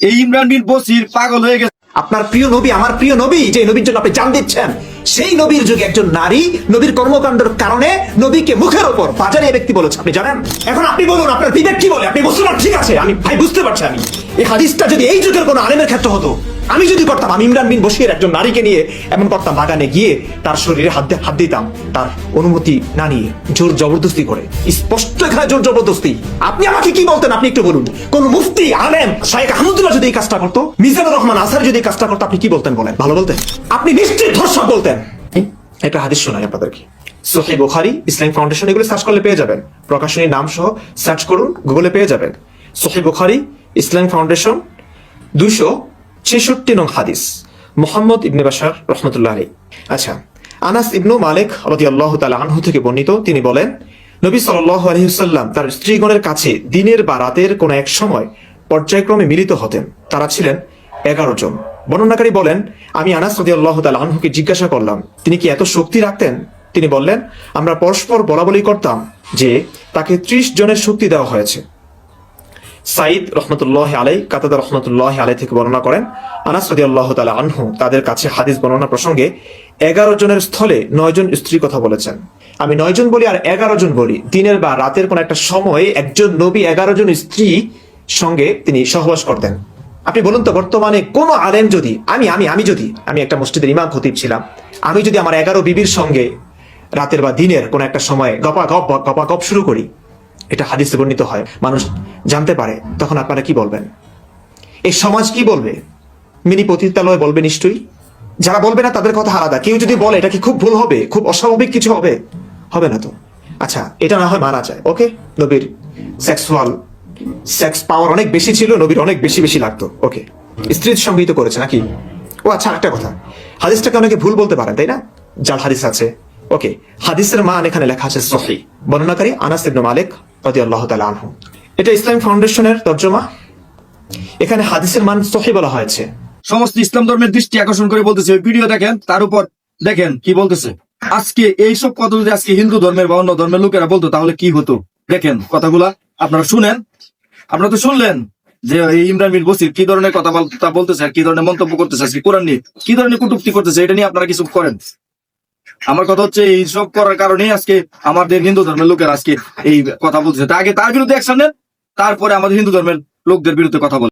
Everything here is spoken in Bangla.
এই ইমরান বিন বসির পাগল হয়ে গেছে। আপনার প্রিয় নবী, আমার প্রিয় নবী, যে নবীর জন্য আপনি জান দিচ্ছেন, সেই নবীর যুগে একজন নারী নবীর কর্মকাণ্ডের কারণে নবীকে মুখের উপর বাজারে ব্যক্তি বলেছে, আপনি জানেন? এখন আপনি বলুন, আপনার বিবেক কি বলে? আপনি মুসলমান, ঠিক আছে, আমি ভাই বুঝতে পারছি। আমি এই হাদিসটা যদি এই যুগের কোনো আলেমের ক্ষেত্রে হতো, আমি যদি করতাম, আমি ইমরান বিন বশির একজন নারীকে নিয়ে এমন করতাম, বাগানে গিয়ে তার শরীরে হাত দিতাম, তার অনুমতি না নিয়ে, জোর জবরদস্তি করে। স্পষ্ট এখানে জোর জবরদস্তি। আপনি আমাকে কি বলতেন? আপনি একটু বলুন। কোন মুফতি, আলেম, শাইখ আহমদুল্লাহ যদি এই কাজটা করতো, মিজানুর রহমান আজহারী যদি এই কাজটা করতো, আপনি কি বলতেন বলেন? ভালো বলতেন? আপনি নিশ্চিত ধর্ষক বলতেন। একটা হাদিস শোনাই আপনাদেরকে, সহিহ বুখারী, ইসলামিক ফাউন্ডেশন, এগুলো সার্চ করলে পেয়ে যাবেন। প্রকাশনীর নাম সহ সার্চ করুন, গুগলে পেয়ে যাবেন। সহিহ বুখারী, ইসলামিক ফাউন্ডেশন, 266 নং হাদিস, মুহাম্মদ ইবনে বাশার রহমতুল্লাহ আলাইহি। আচ্ছা, আনাস ইবনু মালিক রাদিয়াল্লাহু তাআলা আনহু থেকে বর্ণিত, তিনি বলেন, নবী সাল্লাল্লাহু আলাইহি ওয়াসাল্লাম তার স্ত্রীগণের কাছে দিনের বা রাতের কোন এক সময় পর্যায়ক্রমে মিলিত হতেন। তারা ছিলেন 11 জন। বর্ণনাকারী বলেন, আমি আনাস রাদিয়াল্লাহু তাআলা আনহুকে জিজ্ঞাসা করলাম, তিনি কি এত শক্তি রাখতেন? তিনি বললেন, আমরা পরস্পর বলাবলি করতাম যে তাকে 30 জনের শক্তি দেওয়া হয়েছে। সাইদ রহমতুল্লাহ আলাই, কাতাদা রহমতুল্লাহ আলাই থেকে বর্ণনা করেন, আনাস রাদিয়াল্লাহু তাআলা আনহু তাদের কাছে হাদিস বর্ণনা প্রসঙ্গে 11 জনের স্থলে 9 জন স্ত্রী কথা বলেছেন। আমি 9 জন বলি আর 11 জন বলি, দিনের বা রাতের কোন একটা সময়ে একজন নবী 11 জন স্ত্রী সঙ্গে তিনি সহবাস করতেন। আপনি বলুন তো, বর্তমানে কোন আলেম যদি, আমি একটা মসজিদের ইমাম খতিব ছিলাম, আমি যদি আমার 11 বিবির সঙ্গে রাতের বা দিনের কোন একটা সময় গপাগপ শুরু করি, এটা হাদিসে বর্ণিত হয়, মানুষ জানতে পারে, তখন আপনারা কি বলবেন? এই সমাজ কি বলবে? মিনি পতিতালয় বলবে নিশ্চয়ই। যারা বলবে না তাদের কথা আলাদা। কেউ যদি বলে এটা কি খুব ভুল হবে, খুব অস্বাভাবিক কিছু হবে? হবে না তো। আচ্ছা, এটা না হয় মানা যায়, ওকে, নবীর সেক্স পাওয়ার অনেক বেশি ছিল, নবীর অনেক বেশি লাগতো, ওকে, স্ত্রীর সঙ্গেই তো করেছে নাকি? ও আচ্ছা, একটা কথা, হাদিসটাকে অনেকে ভুল বলতে পারেন, তাই না? জাল হাদিস আছে, ওকে, হাদিসের মান এখানে লেখা আছে সহিহ। বর্ণনাকারী আনাস ইবনে মালিক রাদিয়াল্লাহু তাআলা আনহু। এটা ইসলামিক ফাউন্ডেশনের তরজমা। এখানে হাদিসের মান সহিহ বলা হয়েছে। সমস্ত ইসলাম ধর্মের দৃষ্টি আকর্ষণ করে বলতেছে, ওই ভিডিও দেখেন, তার উপর দেখেন কি বলতেছে। আজকে এইসব কথা যদি আজকে হিন্দু ধর্মের বা অন্য ধর্মের লোকেরা বলতো, তাহলে কি হতো? দেখেন কথাগুলা, আপনারা শুনেন। আপনারা তো শুনলেন যে এই ইমরান বিন বসির কি ধরনের কথা বলতেছে, আর কি ধরনের মন্তব্য করতেছে, আজকে কোরআন নিয়ে কি ধরনের কটূক্তি করতেছে, এটা নিয়ে আপনারা কিছু করেন। আমার কথা হচ্ছে, এইসব করার কারণেই আজকে আমাদের হিন্দু ধর্মের লোকের আজকে এই কথা বলতেছে। আগে তার বিরুদ্ধে অ্যাকশন নেন, তারপরে আমাদের হিন্দু ধর্মের লোকদের বিরুদ্ধে কথা বলেন।